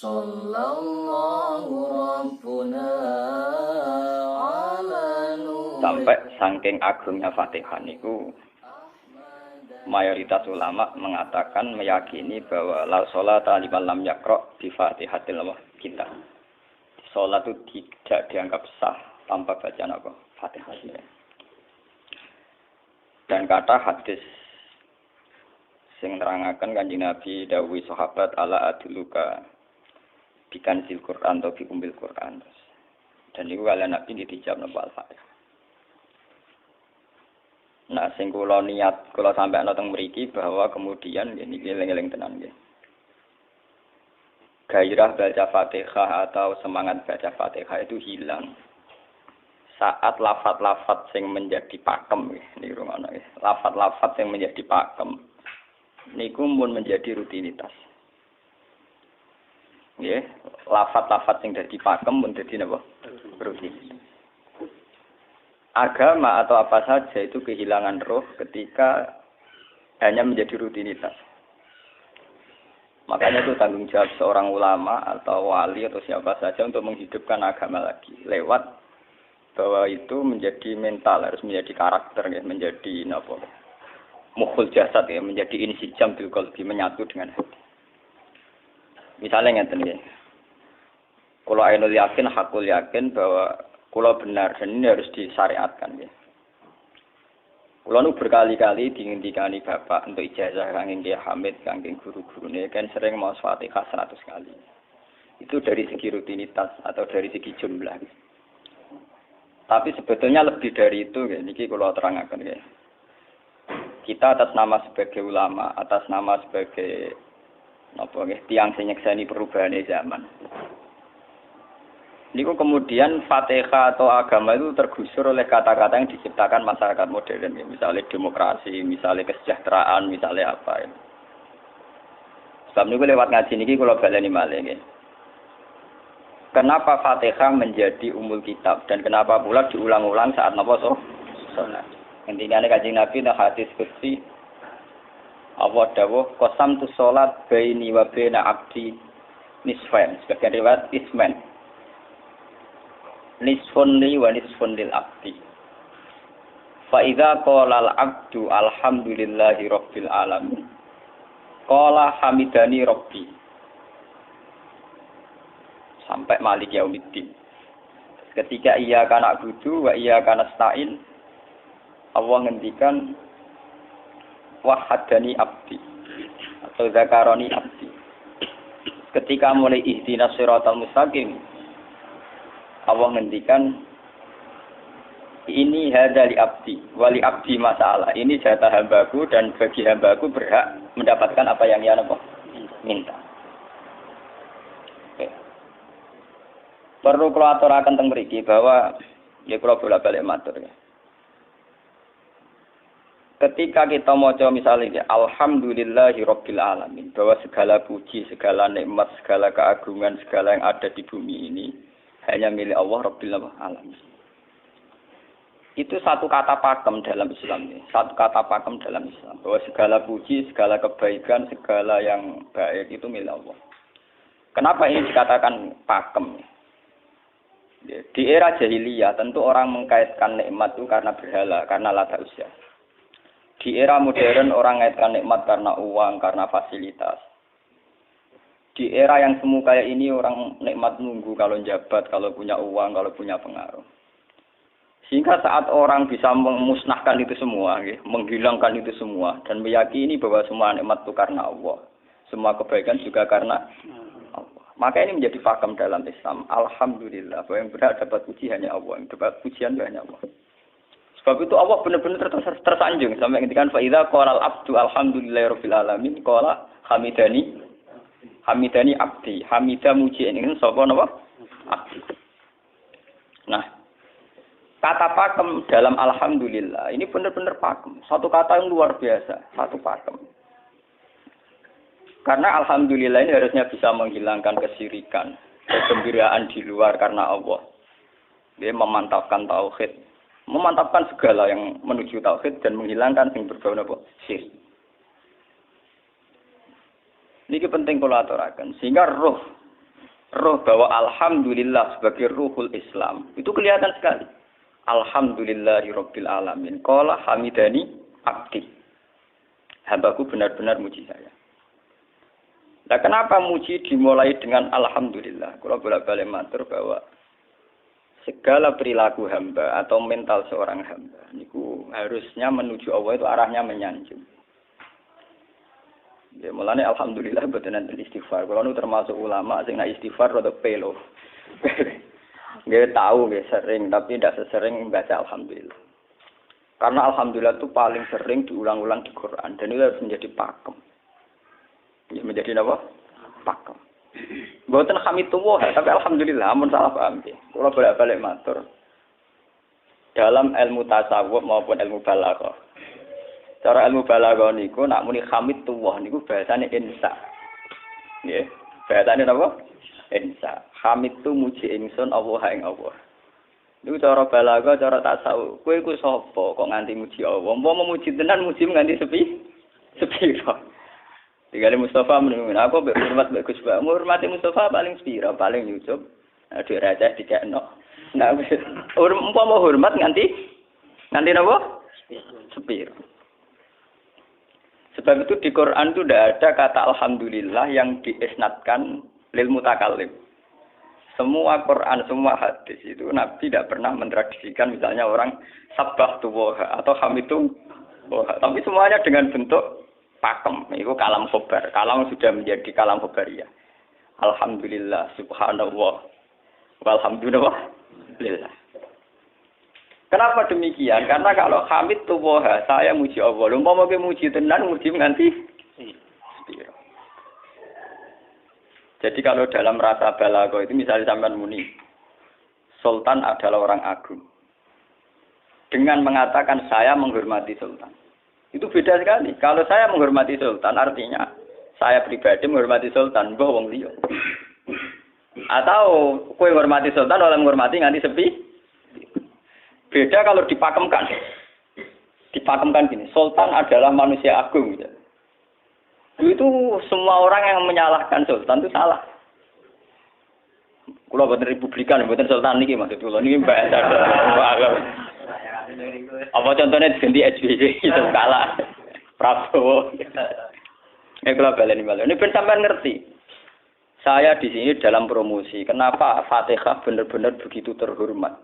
Sallallahu Rabbuna ala Nuh. Sampai saking agungnya Fatihah niku mayoritas ulama mengatakan meyakini bahwa la sholata liman lam yaqra bi Fatihatil kitab. Salat itu tidak dianggap sah tanpa bacaan apa? Fatihah. Dan kata hadis sing nerangaken Kanjeng Nabi dawuh sahabat ala aduluka bikan sil Quran atau bikumbil Quran. Dan itu kalian Nabi dijawab napa Al-Fatihah. Nah, sing kula niat kula sampeyan teng mriki bahwa kemudian niki eling-eling tenan nggih. Gairah baca Fatihah atau semangat baca Fatihah itu hilang saat lafaz-lafaz sing menjadi pakem niki rungono nggih. Lafaz-lafaz sing menjadi pakem niku mun menjadi rutinitas. Nggih, lafaz-lafaz sing dadi pakem mun dadi napa? Rutinitas. Agama atau apa saja itu kehilangan roh ketika hanya menjadi rutinitas. Makanya itu tanggung jawab seorang ulama atau wali atau siapa saja untuk menghidupkan agama lagi. Lewat bahwa itu menjadi mental, harus menjadi karakter, ya, menjadi apa? Mukhul jasad, ya, menjadi insijam bil qalbi, menyatu dengan hati. Misalnya ngeten ya. Kalau ainul yakin, hakul yakin bahwa kalau benar, dan ini harus disyariatkan ya. Kalau nu berkali-kali dihentikan bapak untuk ijazah kangge Kiai Hamid, kangge guru-guru ini kan sering mau Fatihah 100 kali. Itu dari segi rutinitas atau dari segi jumlah. Tapi sebetulnya lebih dari itu ya. Niki kalau terangkan ya. Kita atas nama sebagai ulama, atas nama sebagai apa ya, tiang sing nyekseni perubahan zaman. Niku kemudian Fatihah atau agama itu tergusur oleh kata-kata yang diciptakan masyarakat modern, ya. Misalnya demokrasi, misalnya kesejahteraan, misalnya apa. Ya. Sebab niku lewat ngaji niki kula baleni malih nggih. Kenapa Fatihah menjadi umul kitab dan kenapa pula diulang-ulang saat napa salat. Intinya Kanjeng Nabi nek hadis qudsi Allah dawuh qasamtu sholat baini wa baina abdi nisfain. Sebagian riwayat isman. Nisfun li wa nisfun lil abdi. Fa idza qala al abdu alhamdulillahi rabbil alamin. Qala hamidani rabbi. Sampai malik yaumiddin. Ketika ia kana na'budu wa ia kana nasta'in, Allah ngendikan wahadani abdi atau zakaroni abdi. Ketika mulai ihdinas siratal mustaqim, Allah ngendikan ini hadali abdi, wali abdi masalah. Ini jatah hambaku dan bagi hambaku berhak mendapatkan apa yang ia minta. Oke. Perlu kula aturaken teng mriki bahwa ya kula bolak-balik matur ya. Ketika kita maca misalnya alhamdulillahi rabbil alamin, bahwa segala puji, segala nikmat, segala keagungan, segala yang ada di bumi ini hanya milik Allah Rabbil Alamin. Itu satu kata pakem dalam Islam ini. Satu kata pakem dalam Islam. Bahwa segala puji, segala kebaikan, segala yang baik itu milik Allah. Kenapa ini dikatakan pakem? Di era jahiliyah tentu orang mengkaitkan nikmat itu karena berhala, karena lata usia. Di era modern orang mengaitkan nikmat karena uang, karena fasilitas. Di era yang semu kayak ini orang nikmat nunggu kalau jabat, kalau punya uang, kalau punya pengaruh. Sehingga saat orang bisa memusnahkan itu semua, menghilangkan itu semua, dan meyakini bahwa semua nikmat itu karena Allah. Semua kebaikan juga karena Allah. Maka ini menjadi pakem dalam Islam. Alhamdulillah, bahwa yang berhak dapat puji hanya Allah, yang dapat pujian hanya Allah. Sebab itu Allah benar-benar tersanjung. Sampai ketika fa'idha qala al-abdu alhamdulillahirabbil alamin, qala hamidani abdi, hamidah muji ini sapa napa? Abdi. Nah, kata pakem dalam alhamdulillah ini benar-benar pakem. Satu kata yang luar biasa, satu pakem. Karena alhamdulillah ini harusnya bisa menghilangkan kesyirikan, kegembiraan di luar karena Allah. Dia memantapkan tauhid, memantapkan segala yang menuju tauhid dan menghilangkan yang berbau napa? Syirik. Ini penting kalau aturakan, sehingga roh roh bahwa alhamdulillah sebagai ruhul Islam. Itu kelihatan sekali. Alhamdulillahirabbil alamin. Qala hamidani abdi. Hambaku benar-benar muji saya. Nah, kenapa muji dimulai dengan alhamdulillah? Kalau bolak-balik matur bahwa segala perilaku hamba atau mental seorang hamba niku harusnya menuju Allah itu arahnya menyanjung. Ya mulane alhamdulillah mboten enten istighfar. Kalau nu termasuk ulama sing nak istighfar rada pelo. Nggih tahu nggih sering tapi tidak sesering membaca alhamdulillah. Karena alhamdulillah itu paling sering diulang-ulang di Quran dan itu harus menjadi pakem. Ya menjadi apa? Pakem. Mboten hamidullah, tapi alhamdulillah amun salah paham nggih. Kula bolak-balik matur. Dalam ilmu tasawuf maupun ilmu balaghah. Cara ilmu balaghah niku nak muni hamidullah niku bahasane insa. Nggih. Bahasane napa? Insa. Hamid tu muji ingsun Allah ing Allah. Niku cara balaghah, cara tasawuf. Kowe iku sapa kok nganti muji Allah? Umpama muji tenan muji nganti sepi kok. Tinggal Mustafa menunggu. Aku hormat Mbak Gus Pak. Hormati Mustafa paling sepira, paling nyucup. Aduh raja dikekno. Nah, umpama hormat nganti napa? Sepira. Sebab itu di Quran itu tidak ada kata alhamdulillah yang diisnadkan lil mutakallim. Semua Quran, semua hadis itu Nabi tidak pernah mentradisikan misalnya orang sabbahtu wa atau hamidu wa. Tapi semuanya dengan bentuk pakem, itu kalam khobar. Kalam sudah menjadi kalam khobariyah. Alhamdulillah, subhanallah, walhamdulillah. Kenapa demikian? Karena kalau hamid tuwoha, saya muji Allah. Lumpah mau muji tenan, muji nganti. Jadi kalau dalam rasa balaghah itu misalnya sampean muni, Sultan adalah orang agung. Dengan mengatakan saya menghormati Sultan. Itu beda sekali. Kalau saya menghormati Sultan, artinya saya pribadi menghormati Sultan, mbah wong liya. Atau kowe menghormati Sultan, oleh menghormati nganti sepi. Beda kalau dipakemkan. Dipakemkan gini, Sultan adalah manusia agung. Gitu. Itu semua orang yang menyalahkan Sultan itu salah. Kula boten republikan, boten Sultan niki maksud kula niki bahasa. Apa contohnya diganti SBY itu kalah Prabowo. Kalau baleni. Ini ben sampean ngerti. Saya di sini dalam promosi. Kenapa Fatihah benar-benar begitu terhormat,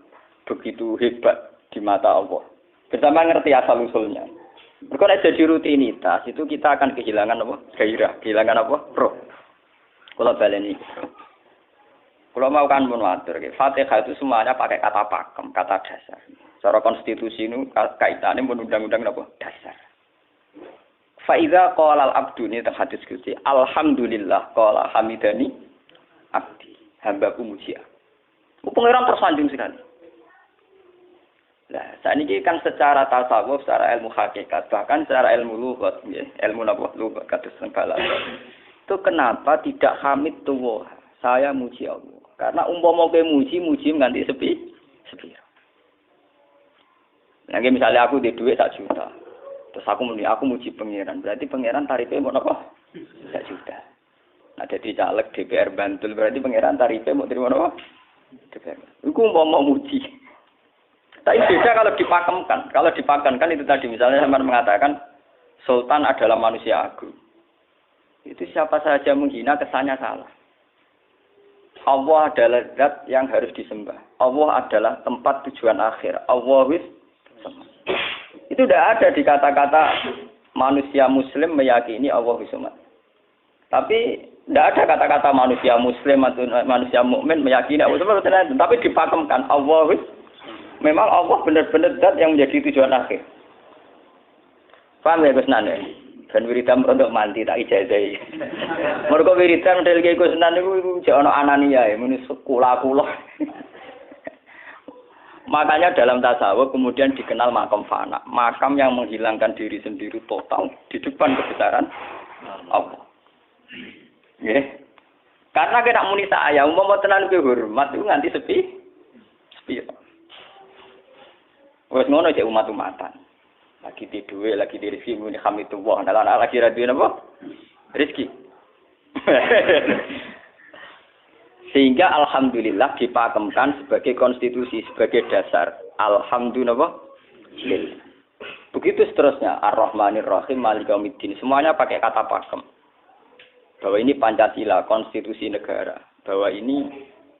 begitu hebat di mata Allah. Ben sampean ngerti asal usulnya. Kalau jadi rutinitas itu kita akan kehilangan apa? Gairah, kehilangan apa? Roh. Kalau baleni. Kalau mau kan menwatur, Fatihah itu semuanya pakai kata pakem, kata dasar. Secara konstitusi ini kaitannya undang-undang apa? Dasar. Faiza qala al-abdu ini hadis qudsi. Alhamdulillah qala hamidani abdi. Hambaku muji aku. Pengiran tersanjung sekali. Nah, saat ini kan secara tasawuf, secara ilmu hakikat, bahkan secara ilmu lughat, ilmu apa? Lughat kados balaghah. Itu kenapa tidak hamid tuwa? Saya muji Allah. Karena umpama kowe muji nganti sepi. Nah, misalnya aku di duit 1 juta. Terus aku muji pangeran. Berarti pangeran tarifnya mau apa? 1 juta. Nah, jadi caleg DPR Bantul berarti pangeran tarifnya mau terima apa? DPR. Iku mau muji. Tapi beda kalau dipakemkan. Kalau dipakemkan itu tadi misalnya sama mengatakan Sultan adalah manusia agung. Itu siapa saja menghina kesannya salah. Allah adalah zat yang harus disembah. Allah adalah tempat tujuan akhir. Allah itu tidak ada di kata-kata manusia muslim meyakini Allah Samad. Tapi tidak ada kata-kata manusia muslim atau manusia mukmin meyakini Allah Samad. Tapi dipakemkan Allah. Memang Allah benar-benar zat yang menjadi tujuan akhir. Paham ya Gus Nan? Dan wiridan untuk mandi tak ijazahi. Mergo wiridan model Ki Gus Nan niku jek ana anania ya, muni kula-kula. Makanya dalam tasawuf kemudian dikenal makam fana, makam yang menghilangkan diri sendiri total di depan kebesaran Allah. Nggih. Karena kena muni saya, umpama tenan kowe hormat itu nganti sepi. Wes ngono cek umat-umatan. Lagi di duwe, lagi di rezeki muni hamidullah, ndalan lagi ra duwe napa? Rezeki. Sehingga alhamdulillah dipakemkan sebagai konstitusi, sebagai dasar. Alhamdulillah. Begitu seterusnya. Ar-Rahmanir Rahim, Maliki Yaumiddin. Semuanya pakai kata pakem. Bahwa ini Pancasila, konstitusi negara. Bahwa ini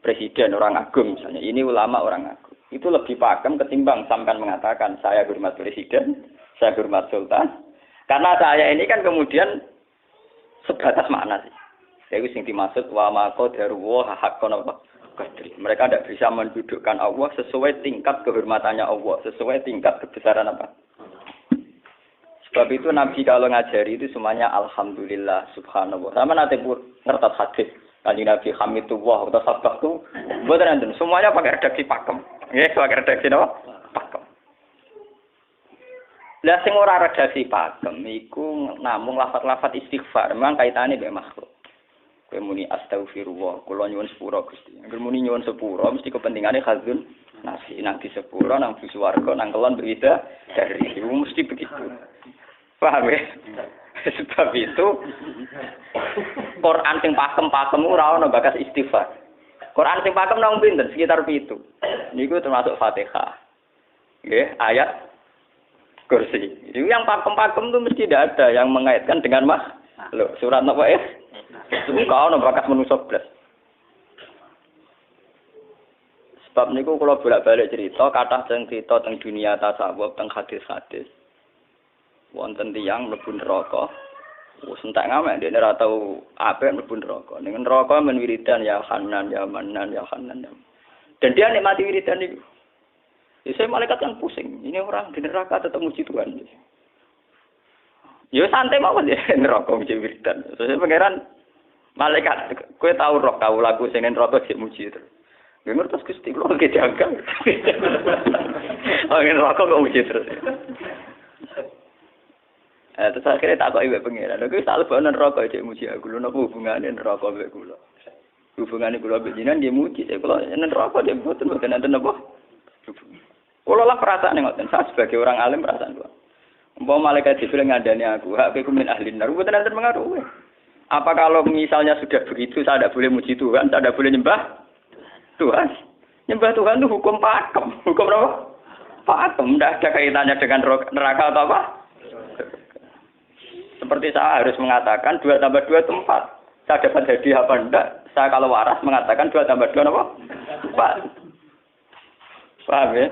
presiden orang agung misalnya. Ini ulama orang agung. Itu lebih pakem ketimbang sampai mengatakan saya hormat presiden, saya hormat sultan. Karena saya ini kan kemudian sebatas makna sih. Itu yang dimaksud wa ma qadaru wa haqqan qadri. Mereka tidak bisa mendudukkan Allah sesuai tingkat kehormatannya Allah, sesuai tingkat kebesaran apa. Sebab itu Nabi kalau ngajari itu semuanya alhamdulillah subhanallah. Sama nanti ngertas hadis Kanjeng Nabi hamidullah atau sabaqtu. Mboten enten, semuanya pakai redaksi pakem. Nggih, pakai redaksi napa? Pakem. Lah sing ora redaksi pakem iku namung lafaz-lafaz istighfar, memang kaitane mbek makhluk. Kowe muni astagfirullah, kula nyuwun sepura Gusti. Angger muni nyuwun sepura mesti kepentingane khazun nasi nang di sepura nang di swarga nang kelon berbeda dari itu mesti begitu. Paham ya? Sebab itu Quran sing pakem-pakem ora ana bakas istighfar. Quran sing pakem nang pinten sekitar 7. Niku termasuk Fatihah. Nggih, ayat kursi. Itu yang pakem-pakem itu mesti tidak ada yang mengaitkan dengan makhluk. Surat apa ya? Itu kau ono bakat manusia blas. Sebab niku kalau bolak-balik cerita, kata yang cerita tentang dunia tasawuf, tentang hadis-hadis. Wonten tiyang mlebu neraka. Wis entek ngamek dene ora tau apik mlebu neraka. Ning neraka men wiridan ya Hanan ya Manan ya Hanan. Dan dia nikmati wiridan itu. Saya malaikat kan pusing. Ini orang di neraka tetap muji Tuhan. Ya santai mawon ya neraka muji wiridan. Saya pangeran malaikat, kowe tau roh kawulaku sing neraka sik muji terus. Nggih ngertos Gusti kula nggih jaga. Oh neraka kok muji terus. Terus akhirnya tak kok iwak pangeran. Lha kuwi sak lebokno neraka cek muji aku. Lha napa hubungane neraka mbek kula? Hubungane kula mbek jenengan nggih muji cek kula neraka cek mboten enten apa? Kula lah perasaan ngoten. Saya sebagai orang alim perasaan kula. Umpama malaikat Jibril ngandani aku, hak kowe min ahli nar, mboten enten pengaruh. Apa kalau misalnya sudah begitu saya tidak boleh muji Tuhan, saya tidak boleh nyembah Tuhan? Nyembah Tuhan itu hukum pakem. Hukum apa? Pakem. Tidak ada kaitannya dengan neraka atau apa? Seperti saya harus mengatakan 2 tambah 2 itu 4. Saya dapat hadiah apa enggak? Saya kalau waras mengatakan 2 tambah 2 apa? 4. Paham ya?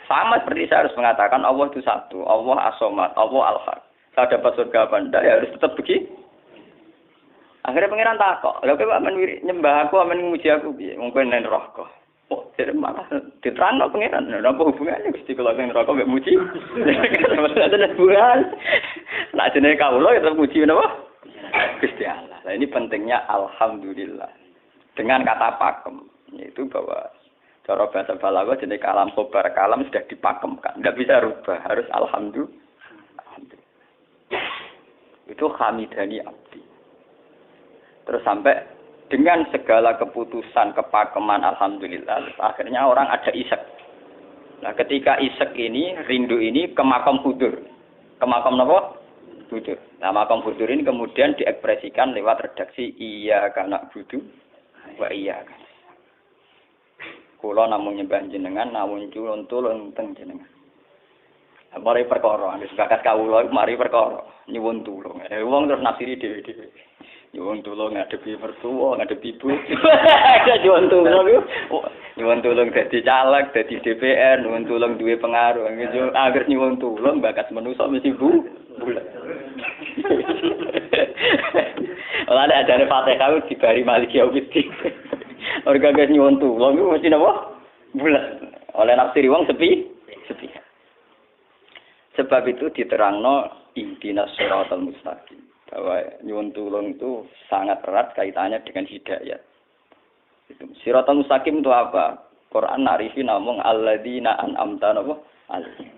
Sama seperti saya harus mengatakan Allah itu satu. Allah as-somad, Allah al-haq. Saya dapat surga apa enggak? Ya harus tetap begitu. Akhirnya pangeran takok, lha kowe amen nyembah aku, amen muji aku piye? Wong kowe nang neraka. Oh, jadi malah diterangno pangeran. Lha apa hubungannya Gusti kula nang neraka mek muji? Ada hubungan. Lah jenenge kawula ya tetep muji napa? Gusti Allah. Nah ini pentingnya alhamdulillah. Dengan kata pakem, yaitu bahwa cara bahasa balaghah jenenge kalam khobar, kalam sudah dipakemkan. Enggak bisa rubah, harus alhamdulillah. Itu hamidani abdi. Terus sampai dengan segala keputusan kepakeman alhamdulillah akhirnya orang ada isek. Nah ketika isek ini rindu ini ke makam hudur. Ke makam apa? Hudur. Nah makam hudur ini kemudian diekspresikan lewat redaksi iya kana budu wa iya. Kula namung nyembah jenengan namung tulung teng jenengan. Mari perkara, wis bakat kawula mari perkara nyuwun tulung. Wong terus nafsiri dhewe-dhewe. Nyuwun tulung ngadepi mertua, ngadepi ibu. Nyuwun tulung iku. Nyuwun tulung dadi caleg, dadi DPR, nyuwun tulung duwe pengaruh. Agar nyuwun tulung bakat manusa mesti bulat. Ora ada ajane Fatihah dibari Maliki Yaumiddin. Orga guys nyuwun tulung iku mesti napa? Bulat. Oleh nafsiri wong sepi. Sebab itu diterangno ihdinas shiratal mustaqim. Bahwa nyuwun tulung itu sangat erat kaitannya dengan hidayat. Itu shiratal mustaqim itu apa? Quran narifi namung alladzina an'amta alaihim.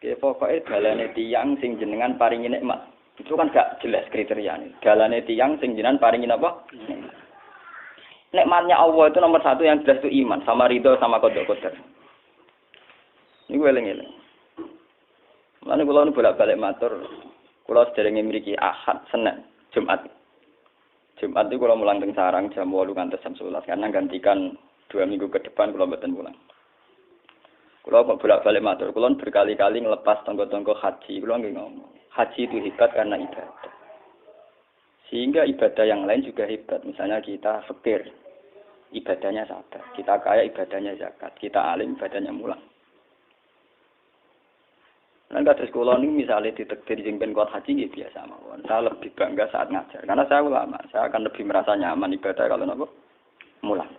Oke, pokoknya dalane tiyang sing jenengan paringi nikmat. Itu kan gak jelas kriteriane. Dalane tiyang sing jenengan paringi apa? Nikmatnya Allah itu nomor 1 yang jelas itu iman sama ridho sama qada qadar. Niku eling-eling. Lan kula nu bolak-balik matur, kula sederenge mriki Ahad, Senin, Jumat. Jumat itu kalau mulang teng sarang jam 8 ngantos jam 11 karena gantikan 2 minggu ke depan kalau mboten mulang. Kalau kok bolak-balik matur, kalau berkali-kali ngelepas tonggo-tonggo haji, kalau nggih ngomong. Haji itu hebat karena ibadah. Sehingga ibadah yang lain juga hebat. Misalnya kita fakir, ibadahnya sabar. Kita kaya, ibadahnya zakat. Kita alim, ibadahnya mulang. Nah, kados kula niku misale ditakdir sing ben kuat haji nggih biasa mawon. Saya lebih bangga saat ngajar karena saya ulama. Saya akan lebih merasa nyaman ibadah kalau napa? Mulang.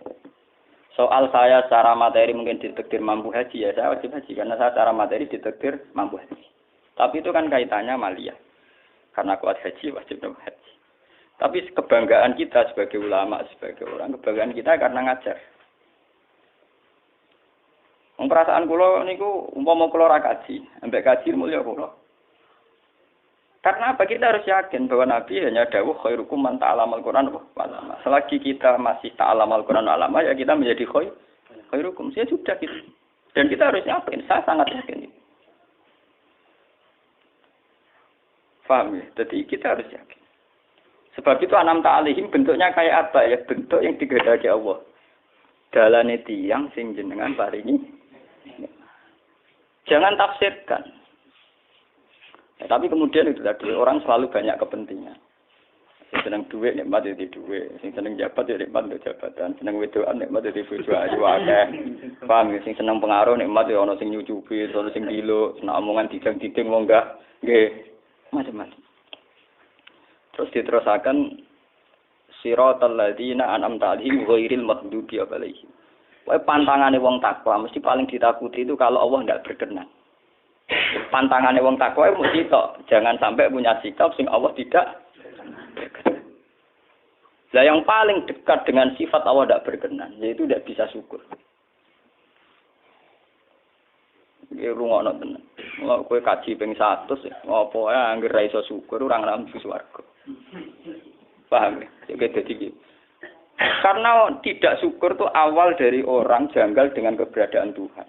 Soal saya secara materi mungkin ditakdir mampu haji ya saya wajib haji karena saya secara materi ditakdir mampu haji. Tapi itu kan kaitannya maliyah. Karena kuat haji wajib haji. Tapi kebanggaan kita sebagai ulama, sebagai orang, kebanggaan kita karena ngajar. Perasaan kula niku umpama kula ra kaji, ambek kaji mulya kula. Karena apa? Kita harus yakin bahwa Nabi hanya dawuh khairukum man ta'allamal Qur'an wa 'allama. Selagi kita masih ta'allamal Qur'an wa 'allama ya kita menjadi khairukum. Ya sudah gitu. Dan kita harus yakin, saya sangat yakin. Paham ya? Jadi kita harus yakin. Sebab itu anam ta'alihim bentuknya kayak apa ya? Bentuk yang digedaki Allah. Dalane tiyang sing jenengan paringi. Jangan tafsirkan. Ya, tapi kemudian itu tadi orang selalu banyak kepentingan. Sing seneng duit nikmat itu duit, sing seneng jabat ya nikmat itu jabatan, seneng wedokan nikmat itu bojo ayu akeh. Paham ya? Sing seneng pengaruh nikmat ya ana sing nyucupi, ana sing diluk, seneng omongan didang-diding wong enggak nggih macam-macam. Terus diterusaken siratal ladzina an'amta 'alaihim ghairil maghdubi 'alaihim. Wae pantangane wong takwa mesti paling ditakuti itu kalau Allah tidak berkenan. Pantangane wong takwa mesti tok, jangan sampai punya sikap sing Allah tidak berkenan. Lah yang paling dekat dengan sifat Allah tidak berkenan yaitu tidak bisa syukur. Iki rungokno tenan. Mau kowe kaji ping 100 apa ae anggere ra iso syukur ora nang swarga. Paham ya? Jadi gitu. Karena tidak syukur itu awal dari orang janggal dengan keberadaan Tuhan.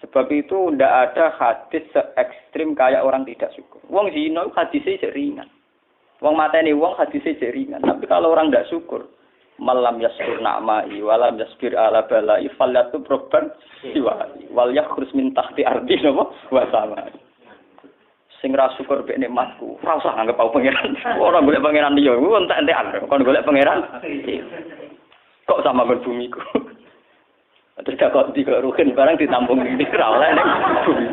Sebab itu tidak ada hadis se-ekstrim kayak orang tidak syukur. Wong zina hadisnya ringan. Wong mateni wong hadisnya ringan. Tapi kalau orang tidak syukur, malam yaskur na'mai walam yasbir ala balai falyatu proban siwai wal yakhrus min tahti ardi napa wa sama. Sing ra syukur mek nikmatku, ora usah anggap aku pangeran. Ora golek pangeran liya, ku entek-entekan. Kon golek pangeran. Kok sama ben bumiku. Terus kok tiga rugen barang ditampung ini ora oleh nek bumi.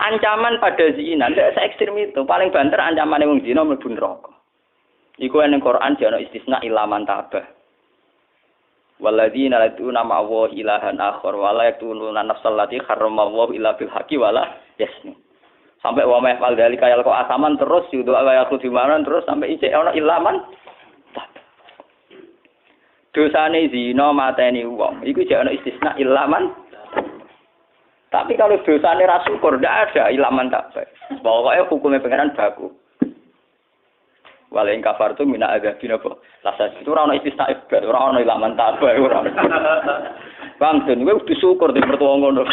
Ancaman pada zina ndak se-ekstrem itu. Paling banter ancamane wong zina mlebu neraka. Iku ning Quran jana istisna ilaman tabah. Walladzina latuna ma'awa ilahan akhar wala yatununa nafsal lati harramallahu illa bil haqqi wala yasni. Sampai wa ma'al dalika yal kok asaman terus yudo aya kudimanan terus sampai ijek ana ilaman. Dosane zina mateni wong iku jek ana istisna ilaman. Tapi kalau dosane ra syukur ndak ada ilaman tak baik. Pokoke hukume pangeran baku. Walain kafar tu mina agabin apa? Lasa itu orang istisna ibad, orang orang ilaman tabah orang. Bang, dan gue disyukur di mertua ngono.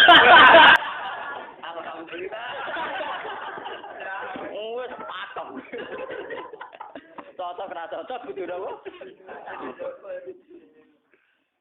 Alhamdulillah. Wes pakem. Cocok ra cocok kudu napa?